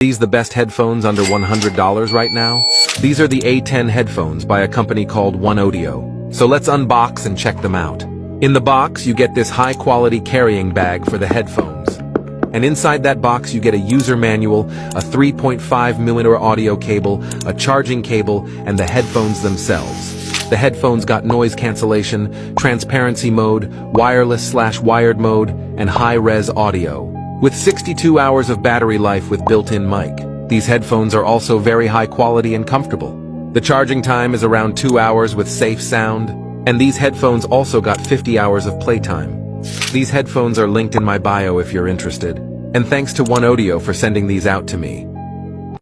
These the best headphones under $100 right now? These are the A10 headphones by a company called OneOdio. So let's unbox and check them out. In the box, you get this high-quality carrying bag for the headphones. And inside that box, you get a user manual, a 3.5mm audio cable, a charging cable, and the headphones themselves. The headphones got noise cancellation, transparency mode, wireless/wired mode, and high-res audio. With 62 hours of battery life with built-in mic. These headphones are also very high quality and comfortable. The charging time is around 2 hours with safe sound, and these headphones also got 50 hours of playtime. These headphones are linked in my bio if you're interested. And thanks to OneOdio for sending these out to me.